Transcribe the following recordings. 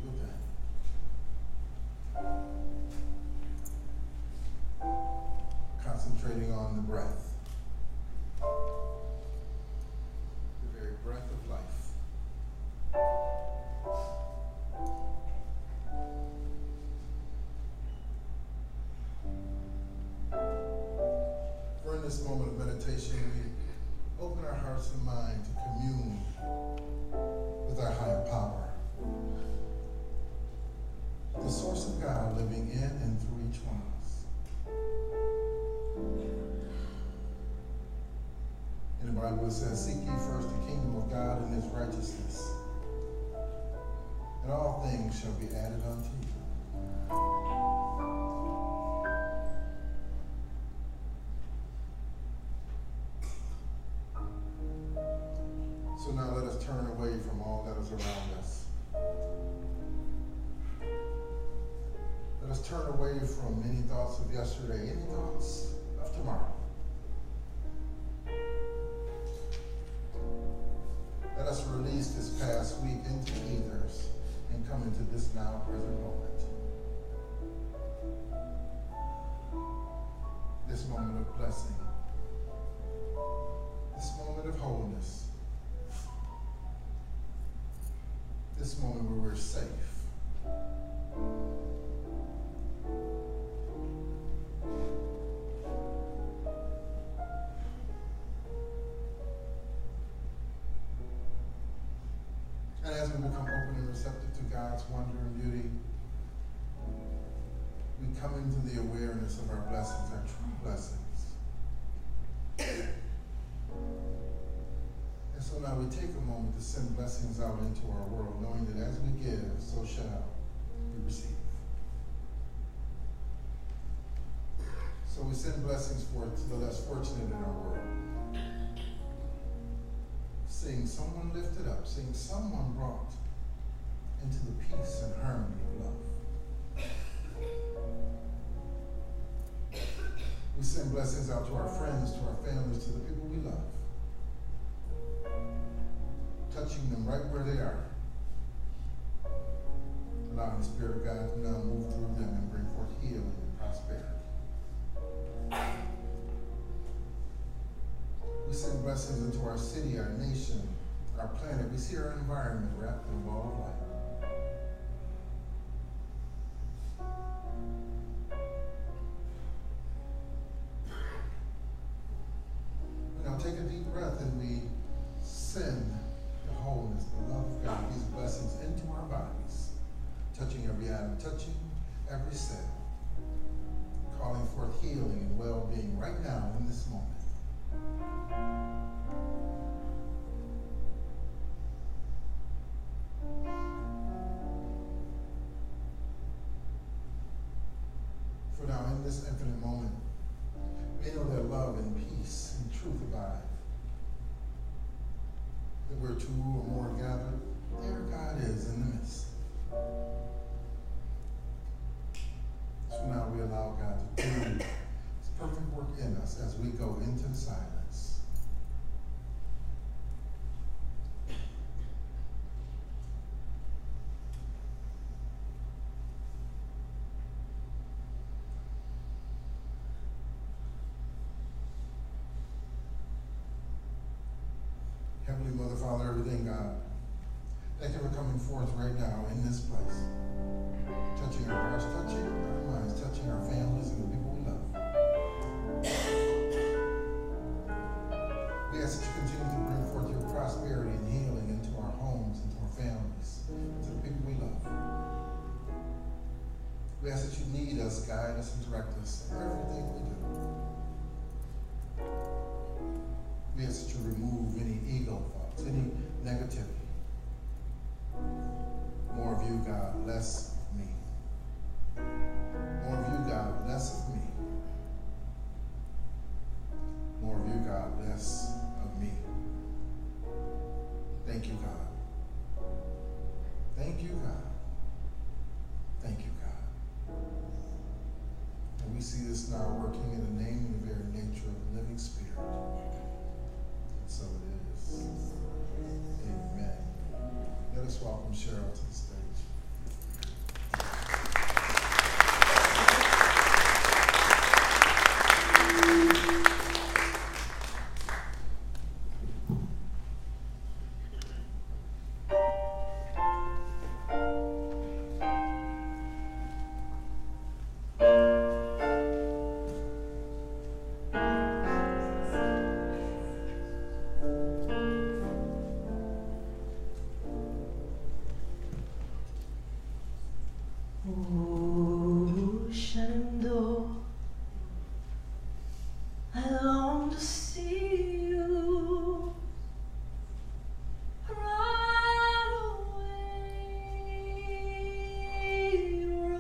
with them. Concentrating on the breath, the very breath of life. For in this moment of meditation, we open our hearts and mind to commune with our higher power, the source of God living in and through each one of us. In the Bible it says, seek ye first the kingdom of God and his righteousness, and all things shall be added unto you. So now let us turn away from all that is around us. Let us turn away from any thoughts of yesterday, any thoughts of tomorrow. Let us release this past week into ethers and come into this now present moment. This moment of blessing. This moment of wholeness. This moment where we're safe. And as we become open and receptive to God's wonder and beauty, we come into the awareness of our blessings, our true blessings. And so now we take a moment to send blessings out into our world, knowing that as we give, so shall we receive. So we send blessings forth to the less fortunate in our world. Seeing someone lifted up, seeing someone brought into the peace and harmony of love. We send blessings out to our friends, to our families, to the people we love. Touching them right where they are. Allowing the Spirit of God to now move through them and bring forth healing and prosperity. We send blessings into our city, our nation, our planet. We see our environment wrapped in a ball of light. We now take a deep breath and we send the wholeness, the love of God, these blessings into our bodies, touching every atom, touching every cell, calling forth healing and well-being right now in this moment. For now, in this infinite moment, we know that love and peace and truth abide. That where two or more are gathered, there God is in the midst. So now we allow God to do His perfect work in us as we go into the silence. Heavenly Mother, Father, everything, God, thank you for coming forth right now in this place. Touching our hearts, touching our minds, touching our families and the people we love. We ask that you continue to bring forth your prosperity and healing into our homes, into our families, into the people we love. We ask that you lead us, guide us, and direct us in everything we do. We ask that you remove any ego thoughts, any negativity. More of you, God, less of me. More of you, God, less of me. More of you, God, less of me. Thank you, God. Thank you, God. Thank you, God. And we see this now working in the name and the very nature of the living Spirit. So it is. Amen. Let us welcome Cheryl to the stage. Oh, Shenandoah, I long to see you run away,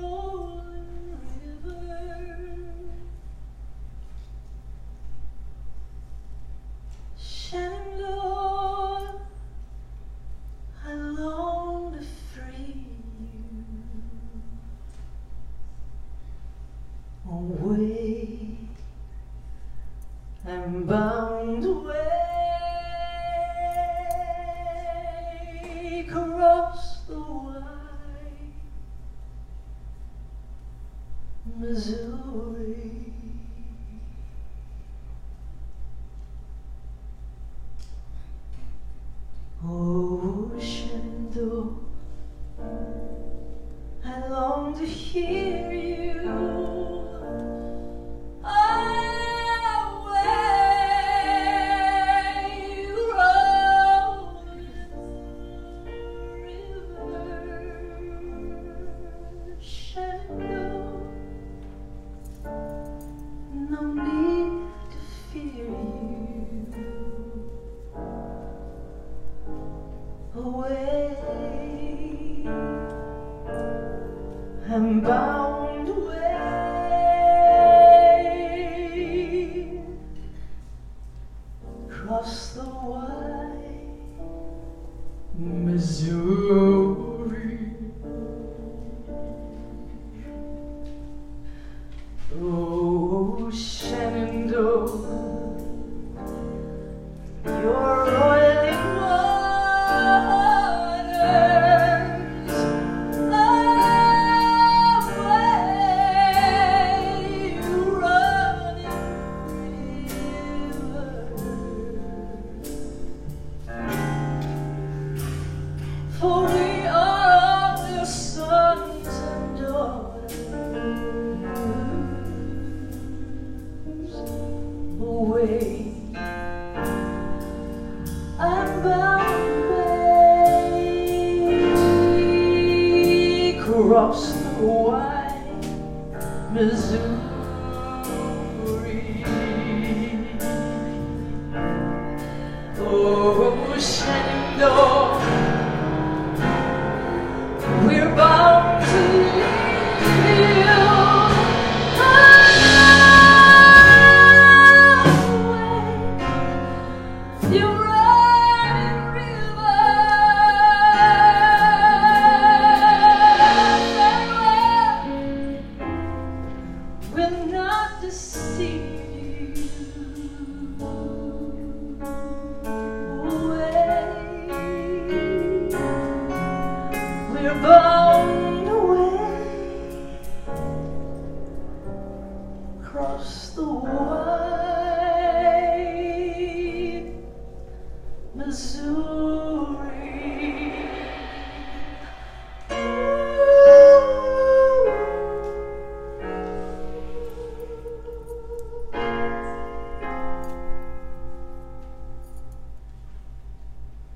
rolling river. Shenandoah, I long to free you away. I'm bound away across the wide Missouri. Oh, Shenandoah, I long to hear you. No need to fear you away. I'm bound away across the wide Missouri. Oh, Shenandoah, your oily waters away, running river. For we are your sons and daughters. Away, I'm bound away across the wide Missouri. Oh, Shenandoah, we're bound to leave you. Bound away across the wide Missouri.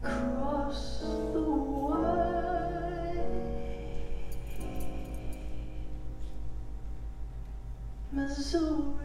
Across the Missouri.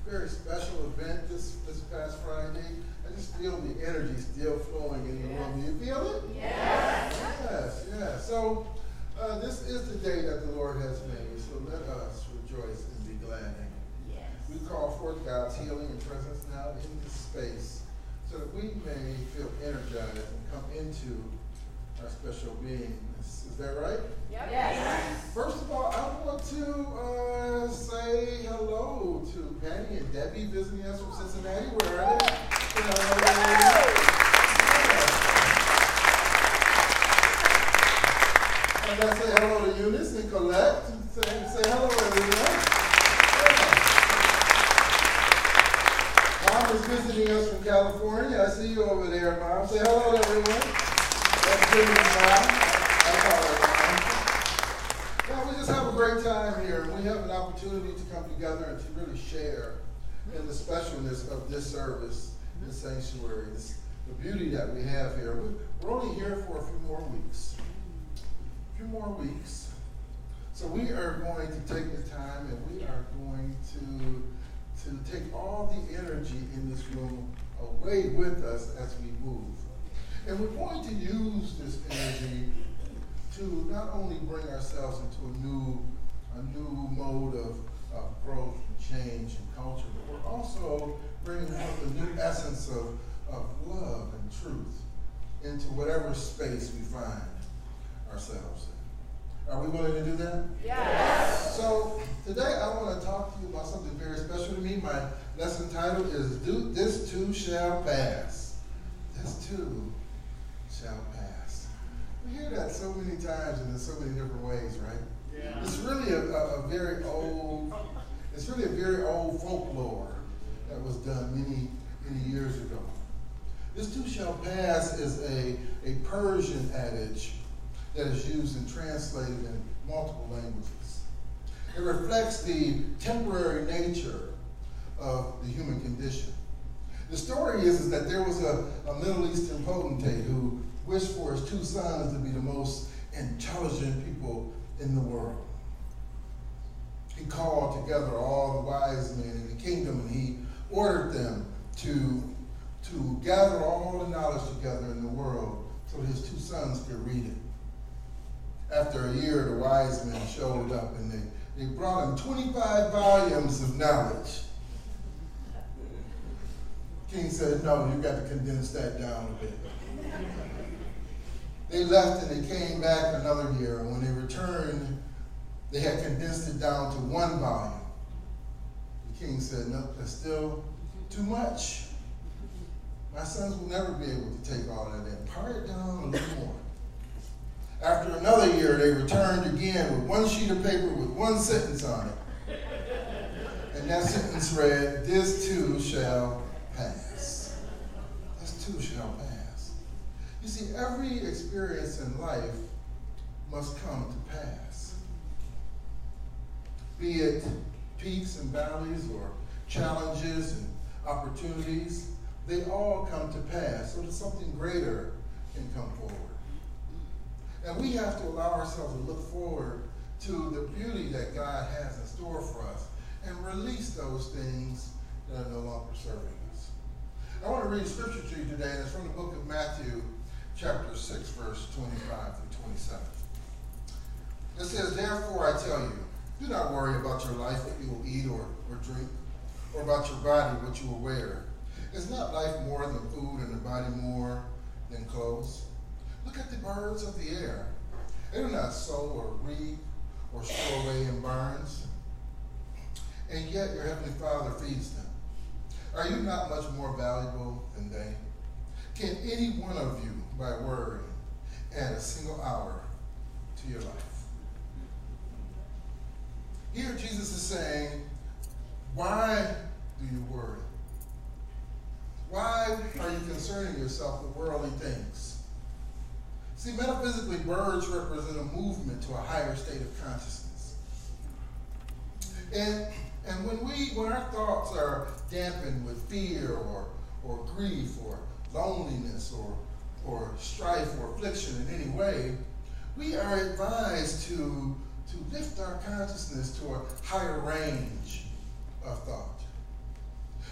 Very special event this past Friday. I just feel the energy still flowing in the room Do you feel it? Yes. Yes, yes. So this is the day that the Lord has made. So let us rejoice and be glad in it. Yes. We call forth God's healing and presence now in this space so that we may feel energized and come into our special beingness. Is that right? Yep. Yes. First of all, I want to say hello to Patty and Debbie visiting us from Cincinnati. Where are they? And I say hello to Eunice and Colette. Say hello, everyone. Mom is visiting us from California. I see you over there, Mom. Say hello to everyone. That's good, Mom. We just have a great time here, and we have an opportunity to come together and to really share in the specialness of this service, this sanctuary, the beauty that we have here. We're only here for a few more weeks. So we are going to take the time, and we are going to take all the energy in this room away with us as we move. And we're going to use this energy to not only bring ourselves into a new mode of growth and change and culture, but we're also bringing forth a new essence of love and truth into whatever space we find ourselves in. Are we willing to do that? Yes. So today I want to talk to you about something very special to me. My lesson title is This Too Shall Pass. This too shall pass. We hear that so many times and in so many different ways, right? Yeah. It's really a very old folklore that was done many years ago. This too shall pass is a Persian adage that is used and translated in multiple languages. It reflects the temporary nature of the human condition. The story is that there was a Middle Eastern potentate who wished for his two sons to be the most intelligent people in the world. He called together all the wise men in the kingdom, and he ordered them to gather all the knowledge together in the world so his two sons could read it. After a year, the wise men showed up, and they brought him 25 volumes of knowledge. King said, no, you got to condense that down a bit. They left and they came back another year, and when they returned, they had condensed it down to 1 volume. The king said, no, that's still too much. My sons will never be able to take all of that. Pare it down a little more. After another year, they returned again with 1 sheet of paper with 1 sentence on it. And that sentence read, this too shall pass. This too shall pass. You see, every experience in life must come to pass. Be it peaks and valleys or challenges and opportunities, they all come to pass so that something greater can come forward. And we have to allow ourselves to look forward to the beauty that God has in store for us and release those things that are no longer serving us. I want to read a scripture to you today, and it's from the book of Matthew, chapter 6, verse 25 through 27. It says, therefore I tell you, do not worry about your life, what you will eat or drink, or about your body, what you will wear. Is not life more than food, and the body more than clothes? Look at the birds of the air. They do not sow or reap or store away in barns, and yet your heavenly Father feeds them. Are you not much more valuable than they? Can any one of you, by worrying, add a single hour to your life? Here Jesus is saying, why do you worry? Why are you concerning yourself with worldly things? See, metaphysically, birds represent a movement to a higher state of consciousness. And when our thoughts are dampened with fear or grief or loneliness or strife or affliction in any way, we are advised to lift our consciousness to a higher range of thought.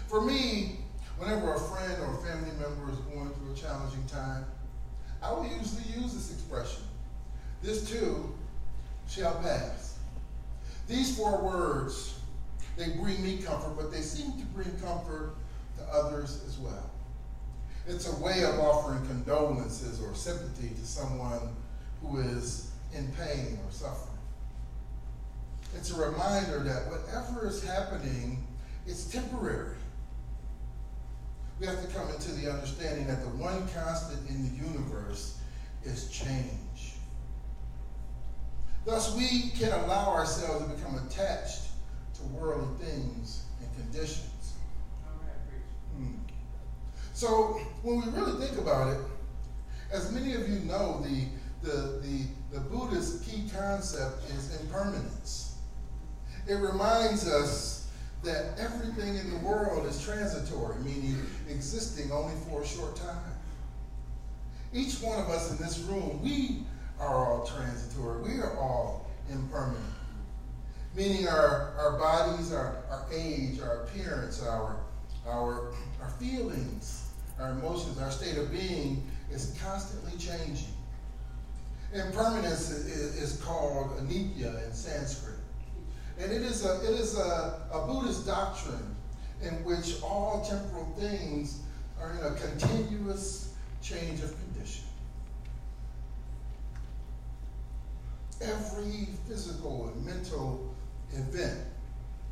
For me, whenever a friend or a family member is going through a challenging time, I will usually use this expression. This too shall pass. These 4 words, they bring me comfort, but they seem to bring comfort to others as well. It's a way of offering condolences or sympathy to someone who is in pain or suffering. It's a reminder that whatever is happening, it's temporary. We have to come into the understanding that the one constant in the universe is change. Thus, we can allow ourselves to become attached to worldly things and conditions. So, when we really think about it, as many of you know, the Buddhist key concept is impermanence. It reminds us that everything in the world is transitory, meaning existing only for a short time. Each one of us in this room, we are all transitory. We are all impermanent, meaning our bodies, our age, our appearance, our feelings, our emotions, our state of being is constantly changing. Impermanence is called anicca in Sanskrit. And it is a Buddhist doctrine in which all temporal things are in a continuous change of condition. Every physical and mental event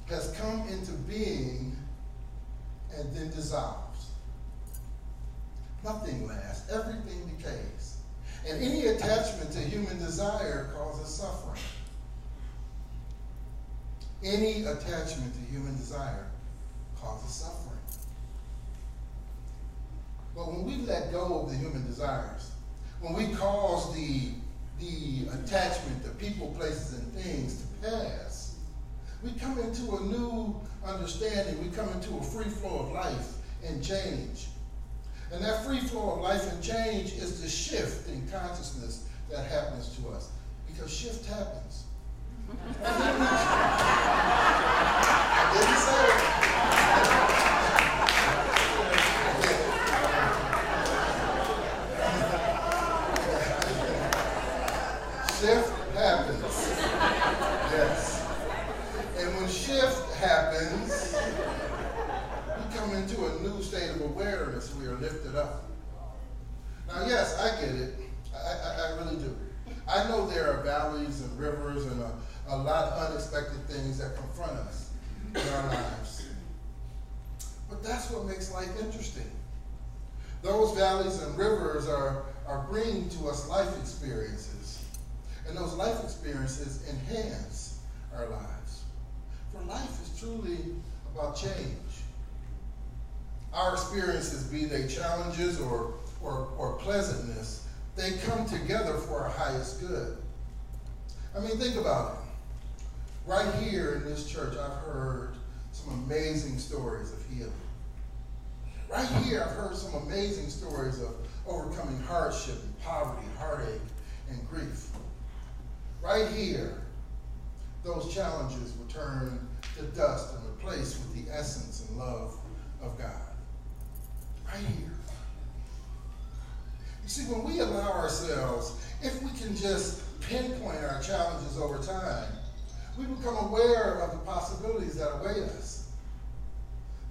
has come into being and then dissolves. Nothing lasts. Everything decays. And any attachment to human desire causes suffering. Any attachment to human desire causes suffering. But when we let go of the human desires, when we cause the attachment to people, places, and things to pass, we come into a new understanding. We come into a free flow of life and change. And that free flow of life and change is the shift in consciousness that happens to us. Because shift happens. I didn't say it. Shift happens. Yes. And when shift happens, we come into a new state of awareness. We are lifted up. Now, yes, I get it. I really do. I know there are valleys and rivers and a lot of unexpected things that confront us in our lives. But that's what makes life interesting. Those valleys and rivers are bringing to us life experiences. And those life experiences enhance our lives. For life is truly about change. Our experiences, be they challenges or pleasantness, they come together for our highest good. I mean, think about it. Right here in this church, I've heard some amazing stories of healing. Right here, I've heard some amazing stories of overcoming hardship and poverty, heartache, and grief. Right here, those challenges were turned to dust and replaced with the essence and love of God. Right here. You see, when we allow ourselves, if we can just pinpoint our challenges over time, we become aware of the possibilities that await us.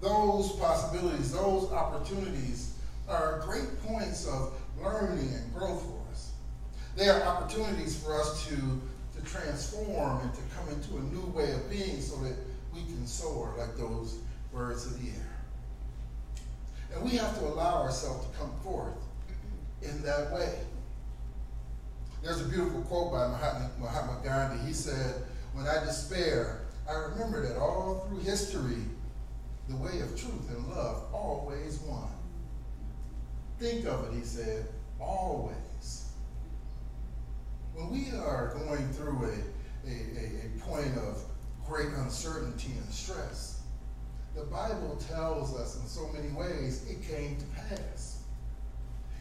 Those possibilities, those opportunities are great points of learning and growth for us. They are opportunities for us to transform and to come into a new way of being so that we can soar like those birds of the air. And we have to allow ourselves to come forth in that way. There's a beautiful quote by Mahatma Gandhi. He said, "When I despair, I remember that all through history, the way of truth and love always won." Think of it, he said, always. When we are going through a point of great uncertainty and stress, the Bible tells us in so many ways it came to pass.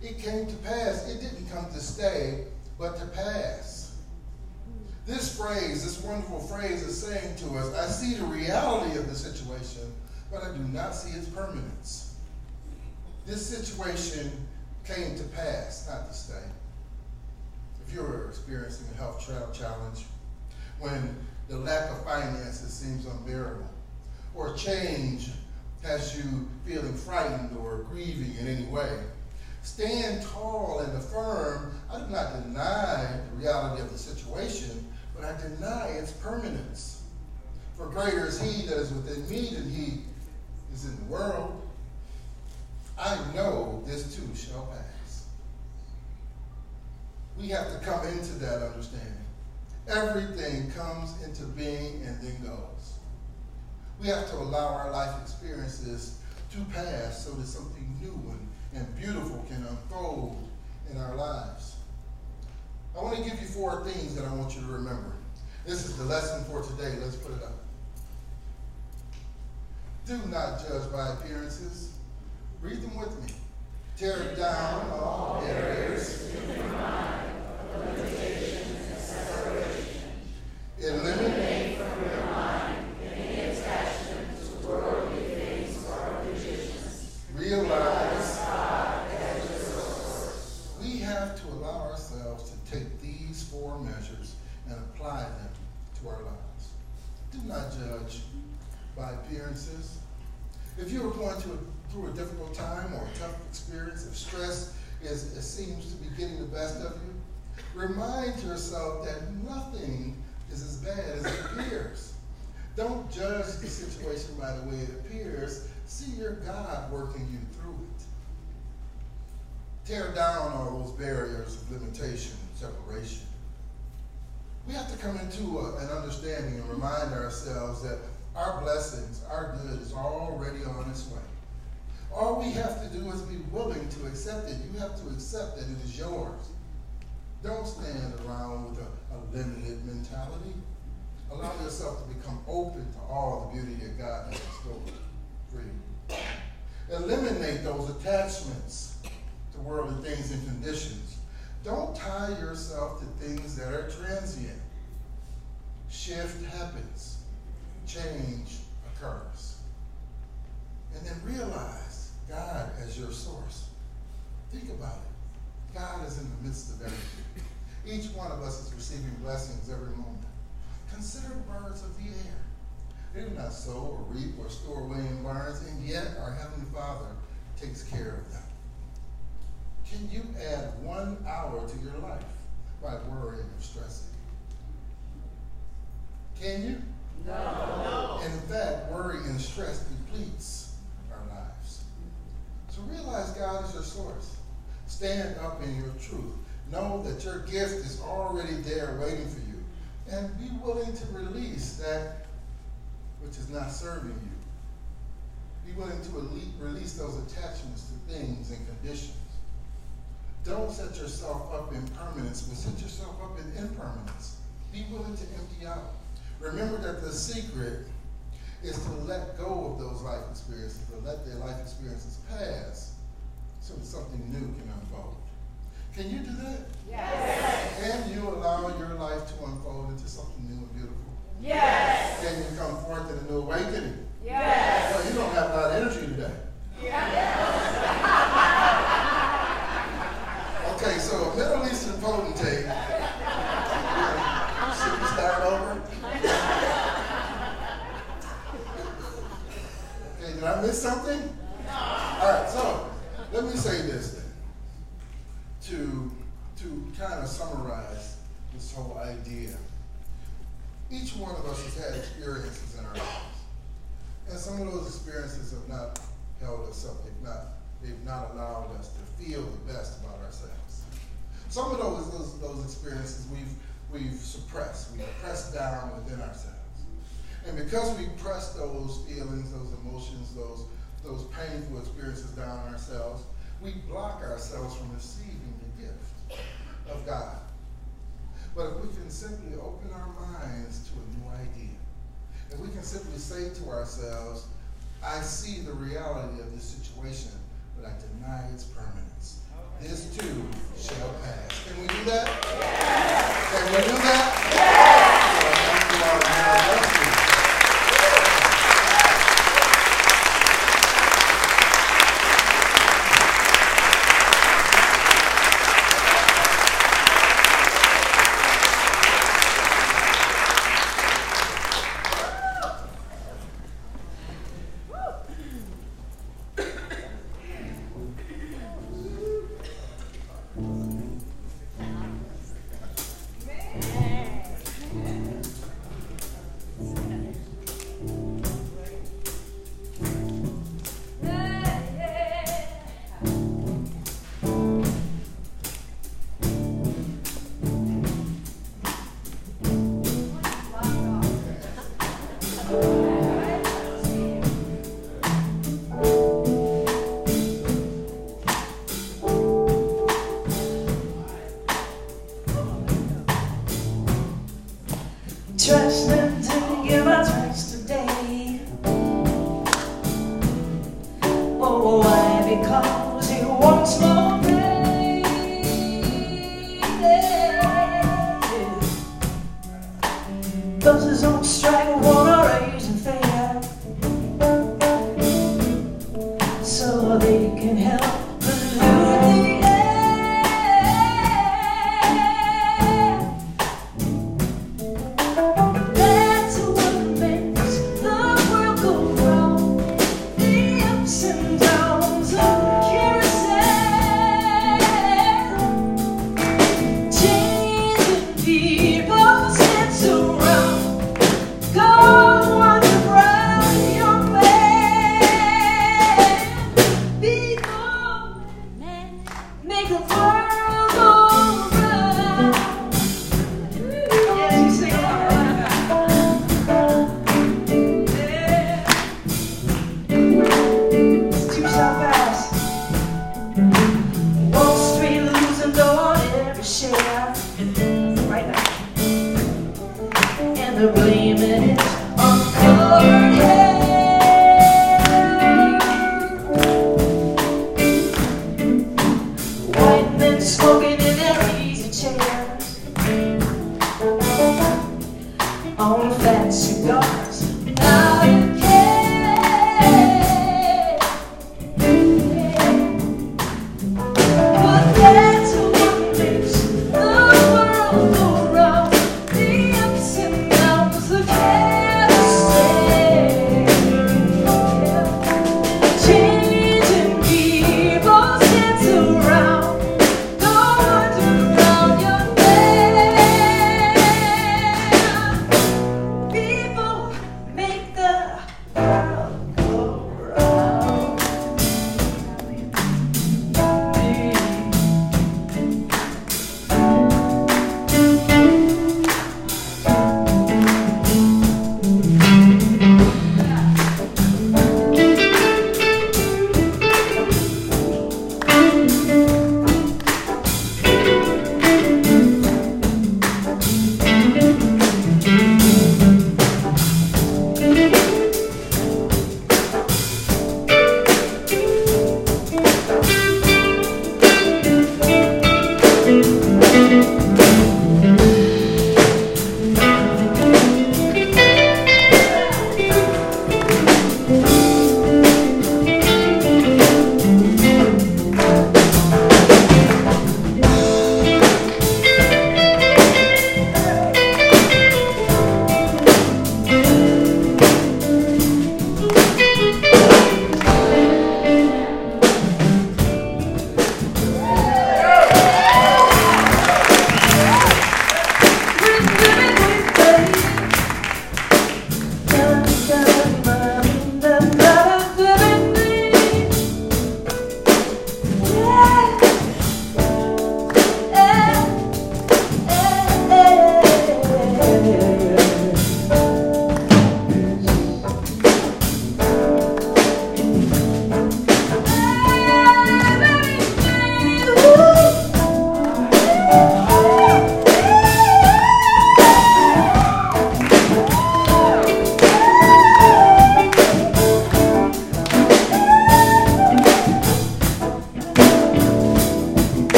It came to pass. It didn't come to stay, but to pass. This phrase, this wonderful phrase is saying to us, I see the reality of the situation, but I do not see its permanence. This situation came to pass, not to stay. If you're experiencing a health challenge, when the lack of finances seems unbearable, or change has you feeling frightened or grieving in any way, stand tall and affirm, I do not deny the reality of the situation, but I deny its permanence. For greater is he that is within me than he is in the world. I know this too shall pass. We have to come into that understanding. Everything comes into being and then goes. We have to allow our life experiences to pass so that something new and beautiful can unfold in our lives. I want to give you 4 things that I want you to remember. This is the lesson for today. Let's put it up. Do not judge by appearances. Read them with me. Tear down all barriers in your mind, limitations and separation. Eliminate from your mind any attachment to worldly things or conditions. Realize God as your source. We have to allow ourselves to take these 4 measures and apply them to our lives. Do not judge by appearances. If you are going through a difficult time or a tough experience, if stress seems to be getting the best of you, remind yourself that nothing is as bad as it appears. Don't judge the situation by the way it appears. See your God working you through it. Tear down all those barriers of limitation and separation. We have to come into an understanding and remind ourselves that our blessings, our good is already on its way. All we have to do is be willing to accept it. You have to accept that it is yours. Don't stand around with a limited mentality. Allow yourself to become open to all the beauty that God has in store for you. Eliminate those attachments to worldly things and conditions. Don't tie yourself to things that are transient. Shift happens. Change occurs. And then realize God as your source. Think about it. God is in the midst of everything. Each one of us is receiving blessings every moment. Consider the birds of the air. They do not sow or reap or store away in barns, and yet our Heavenly Father takes care of them. Can you add 1 hour to your life by worrying or stressing? Can you? No. In fact, worry and stress depletes our lives. So realize God is your source. Stand up in your truth. Know that your gift is already there waiting for you. And be willing to release that which is not serving you. Be willing to release those attachments to things and conditions. Don't set yourself up in permanence, but set yourself up in impermanence. Be willing to empty out. Remember that the secret is to let go of those life experiences, to let their life experiences pass so that something new can unfold. Can you do that? Yes. Can you allow your life to unfold into something new and beautiful? Yes. Can you come forth in a new awakening? Yes. Well, you don't have a lot of energy today. Yes. Okay, so a Middle Eastern potentate. Should we start over? Okay, did I miss something? No. All right, so let me say this then. To kind of summarize this whole idea. Each one of us has had experiences in our lives. And some of those experiences have not held us up. They've not allowed us to feel the best about ourselves. Some of those experiences we've suppressed. We've pressed down within ourselves. And because we press those feelings, those emotions, those painful experiences down on ourselves, we block ourselves from receiving the gift of God. But if we can simply open our minds to a new idea, if we can simply say to ourselves, I see the reality of this situation, but I deny its permanence. This too shall pass. Can we do that? Yes. Can we do that? Yes. So thank you all very much. Trusting to give my trust today. Oh, why? Because he wants more pain. Buses on strike, wanna raise and fair, so they can help pollute the air. That's what makes the world go round, the ups and downs of carousel, changing people's heads around. Go on around your man, be the man, make the world go round. Yeah, you sing along. Yeah. It's too so fast. Wall Street losing on every share right now, and the blame is on your head. White men smoking in their easy chairs, on fat cigars, not a care. But that's what makes the world go round, the ups and downs of carousel, changing people's heads around. Go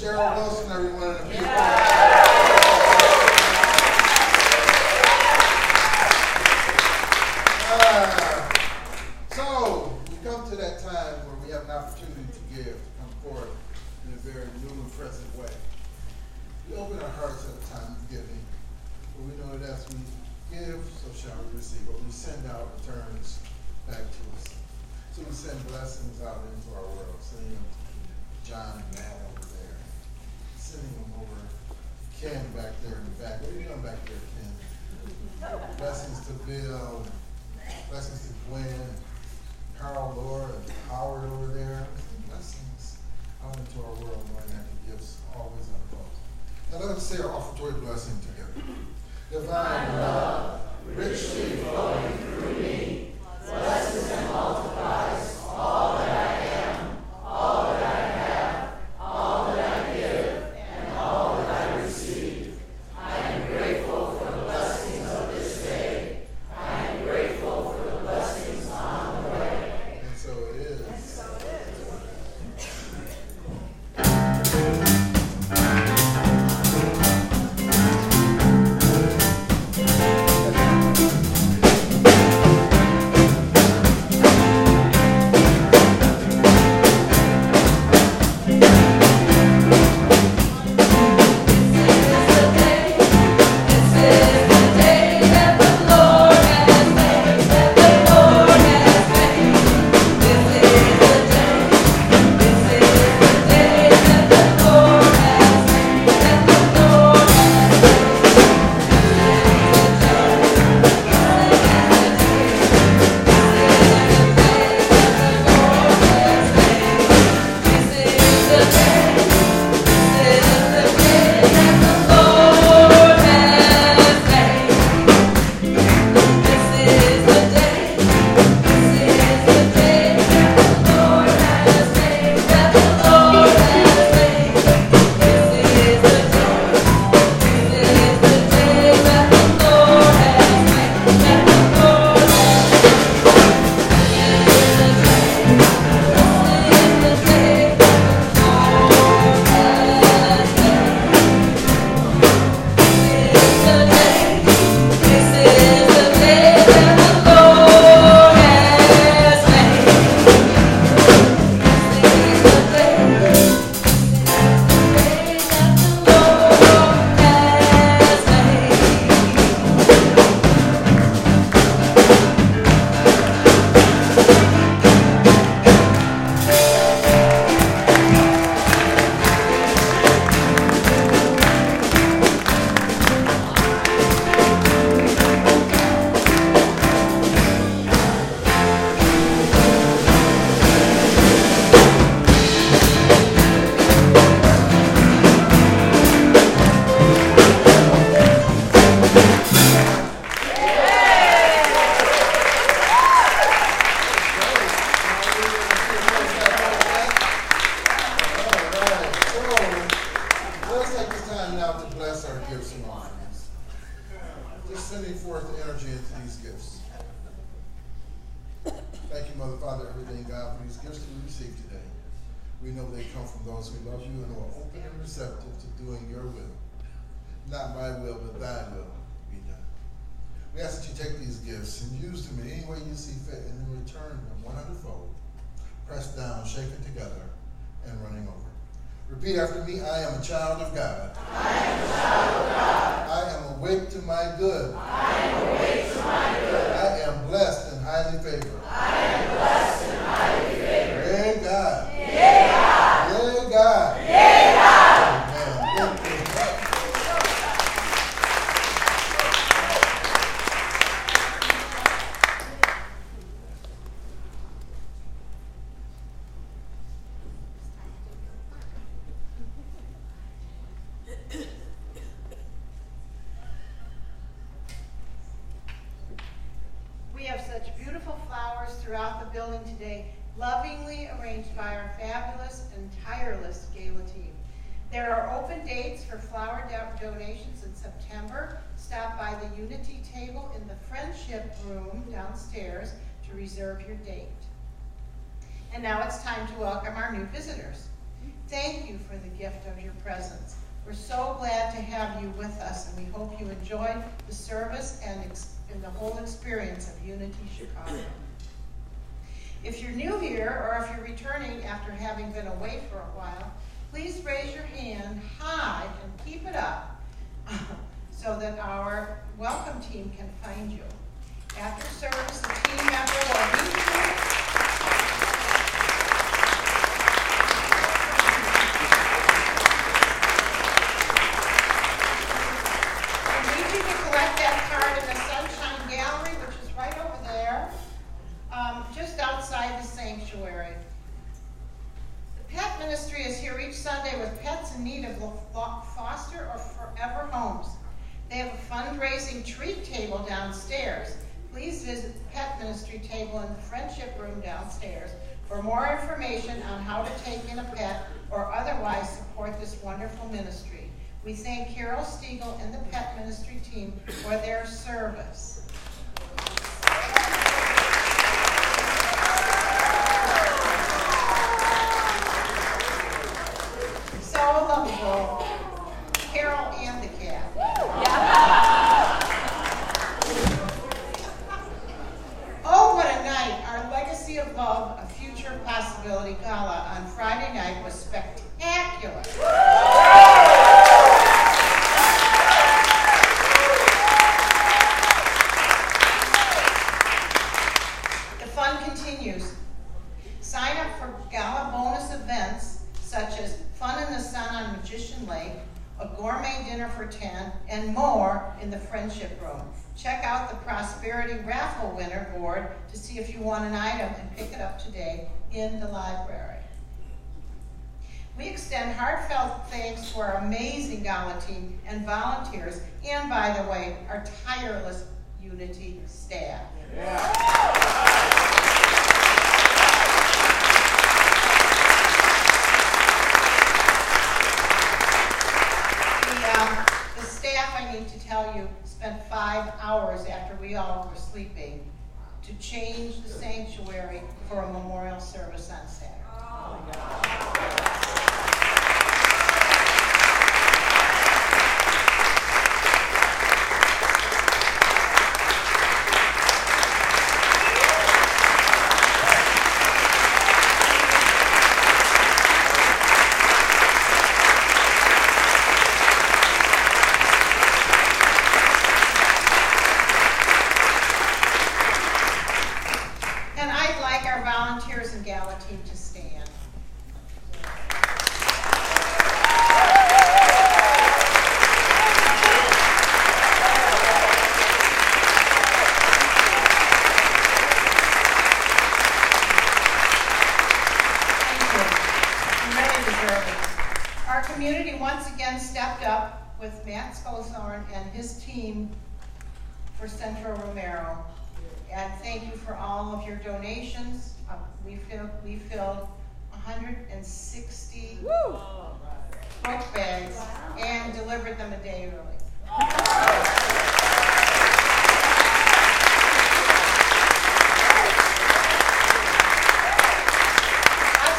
Cheryl Wilson, everyone. So, we come to that time where we have an opportunity to give, to come forward in a very new and present way. We open our hearts at a time of giving, but we know that as we give, so shall we receive. What we send out returns back to us. So we send blessings out into our world, sending them to John and Matt over there, sending them over Ken back there in the back. What are you doing back there, Ken? Blessings to Bill, blessings to Gwen, Carl, Laura, and Howard over there. Blessings out into our world, knowing that the gifts always unfold. Now let us say our offertory blessing together. Divine love, richly flowing through me, blesses and multiplies all that I am, all that I have, all that I give, and all that I receive. I am grateful for the blessings of this day. I am grateful for the blessings on the way. And so it is. And so it is. Repeat after me. I am a child of God. I am a child of God. I am awake to my good. I am awake to my good. I am blessed and highly favored. I am blessed and highly favored. Yea, God. Yea, God. Yea, God. Yea, God. Amen. Throughout the building today, lovingly arranged by our fabulous and tireless gala team. There are open dates for flower donations in September. Stop by the Unity table in the Friendship Room downstairs to reserve your date. And now it's time to welcome our new visitors. Thank you for the gift of your presence. We're so glad to have you with us, and we hope you enjoyed the service and the whole experience of Unity Chicago. If you're new here, or if you're returning after having been away for a while, please raise your hand high and keep it up so that our welcome team can find you. After service, the team member will meet you. Collect that card in the Sunshine Gallery, which is right over there, just outside the sanctuary. The Pet Ministry is here each Sunday with pets in need of foster or forever homes. They have a fundraising treat table downstairs. Please visit the Pet Ministry table in the Friendship Room downstairs for more information on how to take in a pet or otherwise support this wonderful ministry. We thank Carol Stiegel and the Pet Ministry team for their service. So lovable, Carol and the cat. Oh, what a night. Our Legacy of Love, A Future Possibility Gala on Friday night was spectacular. Sign up for gala bonus events such as Fun in the Sun on Magician Lake, a gourmet dinner for 10, and more in the Friendship Room. Check out the Prosperity Raffle winner board to see if you want an item and pick it up today in the library. We extend heartfelt thanks to our amazing gala team and volunteers, and by the way, our tireless Unity staff. Yeah. The staff, I need to tell you, spent 5 hours after we all were sleeping to change the sanctuary for a memorial service on Saturday. Oh my God. Volunteers and gala team to stand. Thank you. You really deserve it. Our community once again stepped up with Matt Scozorn and his team for Centro Romero. And thank you for all of your donations. We filled 160 book bags and delivered them a day early. Lots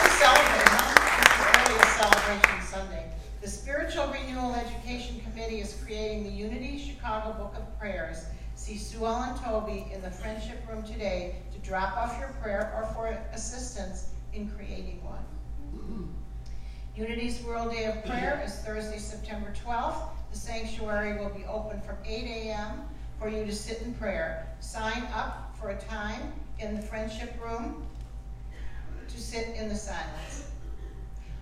to celebrate, huh? This is really a celebration Sunday. The Spiritual Renewal Education Committee is creating the Unity Chicago Book of Prayers. See Sue Ellen Toby in the Friendship Room today to drop off your prayer or for assistance in creating one. Unity's World Day of Prayer is Thursday, September 12th. The sanctuary will be open from 8 a.m. for you to sit in prayer. Sign up for a time in the Friendship Room to sit in the silence.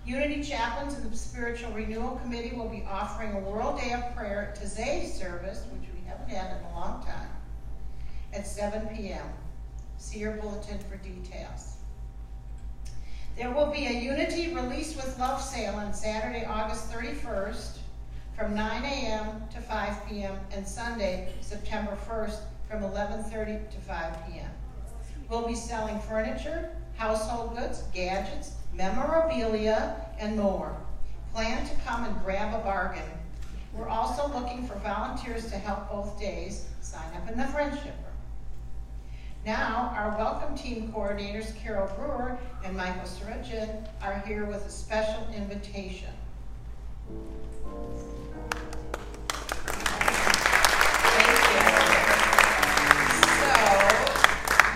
Unity chaplains and the Spiritual Renewal Committee will be offering a World Day of Prayer Today service, which we haven't had in a long time, at 7 p.m. See your bulletin for details. There will be a Unity Release with Love sale on Saturday, August 31st from 9 a.m. to 5 p.m. and Sunday, September 1st from 11:30 to 5 p.m. We'll be selling furniture, household goods, gadgets, memorabilia, and more. Plan to come and grab a bargain. We're also looking for volunteers to help both days. Sign up in the Friendship Room. Now, our welcome team coordinators, Carol Brewer and Michael Sarachin, are here with a special invitation.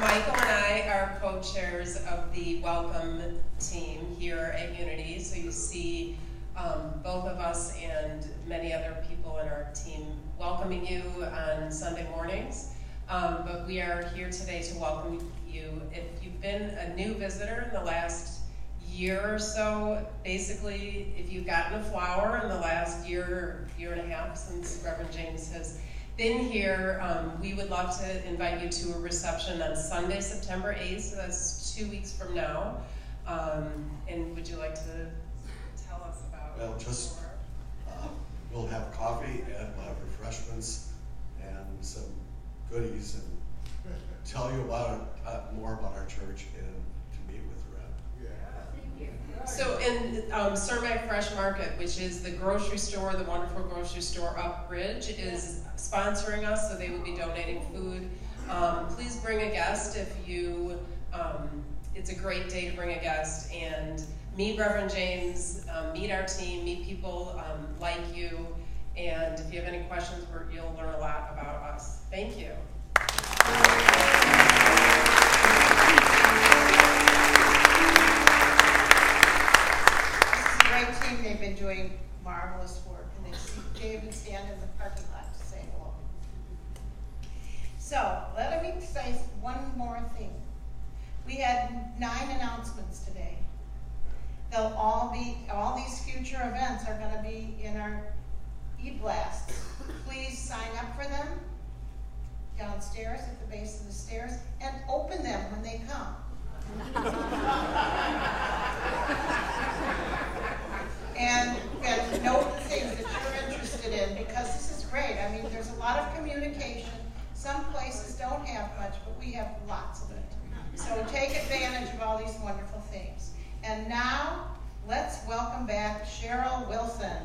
Michael and I are co-chairs of the welcome team here at Unity. So you see both of us and many other people in our team welcoming you on Sunday mornings. But we are here today to welcome you. If you've been a new visitor in the last year or so, basically if you've gotten a flower in the last year and a half since Rev James has been here, we would love to invite you to a reception on Sunday, September 8th, so that's 2 weeks from now. And would you like to tell us about Well, just we'll have coffee and we'll have refreshments and some goodies and tell you about more about our church and to meet with Rev. So in Cermak Fresh Market, which is the grocery store, the wonderful grocery store up Bridge, is sponsoring us, so they will be donating food. Please bring a guest if you, it's a great day to bring a guest and meet Reverend James, meet our team, meet people like you, and if you have any questions, you'll learn a lot about us. Thank you. Great team, they've been doing marvelous work, and they even stand in the parking lot to say hello. So, let me say one more thing. We had 9 announcements today. They'll all these future events are gonna be in our e-blasts. Please sign up for them downstairs at the base of the stairs and open them when they come. And note the things that you're interested in, because this is great. I mean, there's a lot of communication. Some places don't have much, but we have lots of it. So take advantage of all these wonderful things. And now, let's welcome back Cheryl Wilson.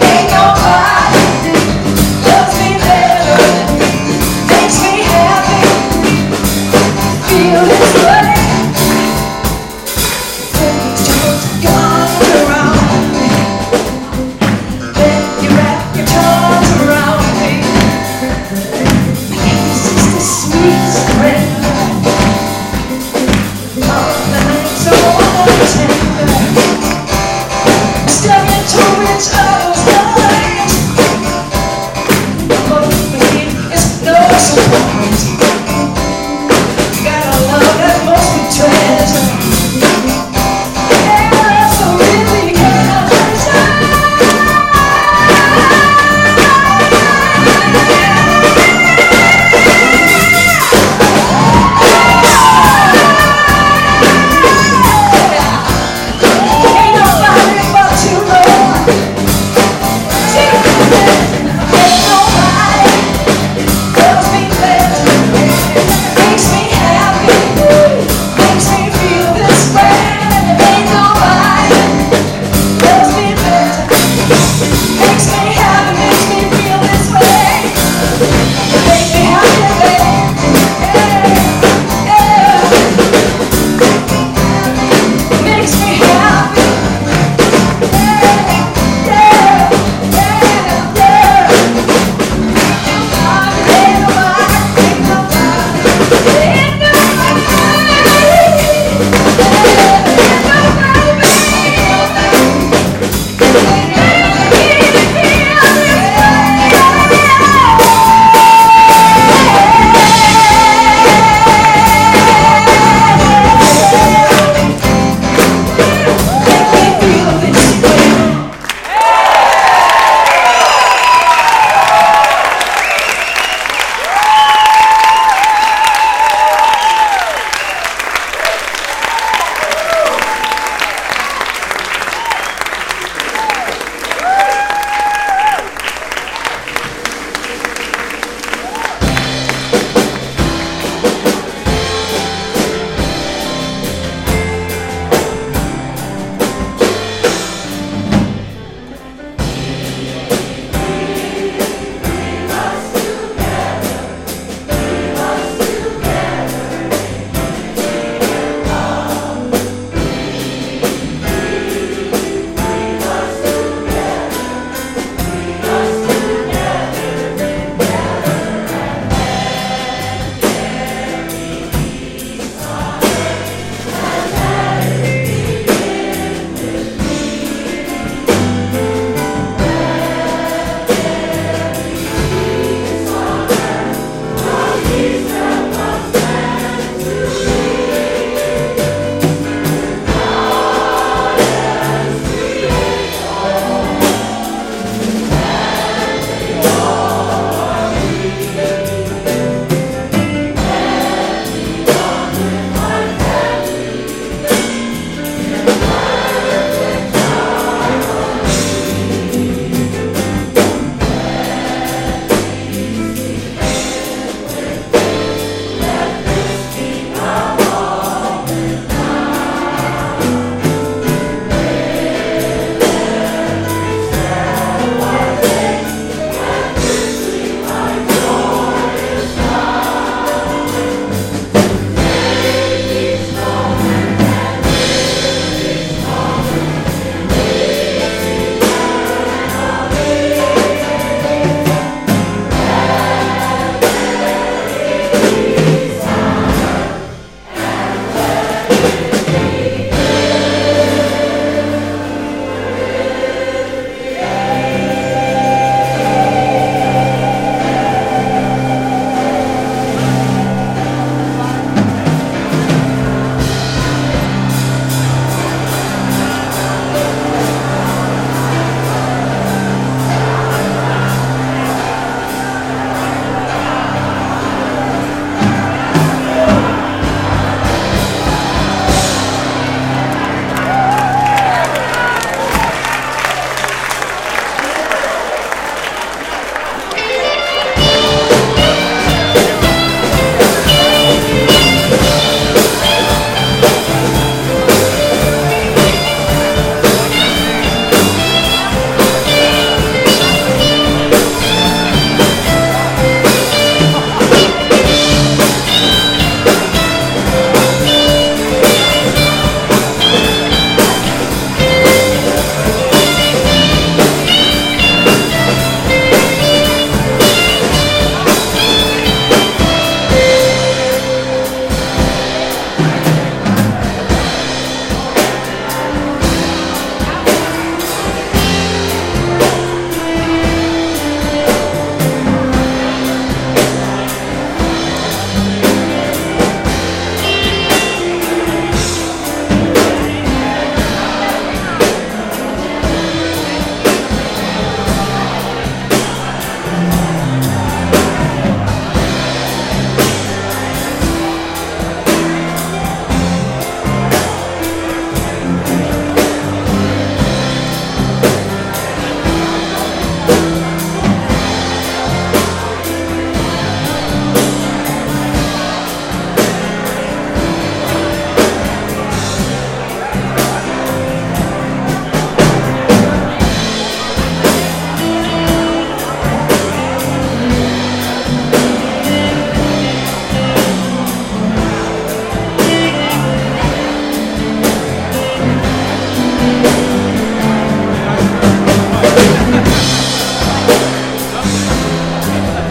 Ain't nobody it's all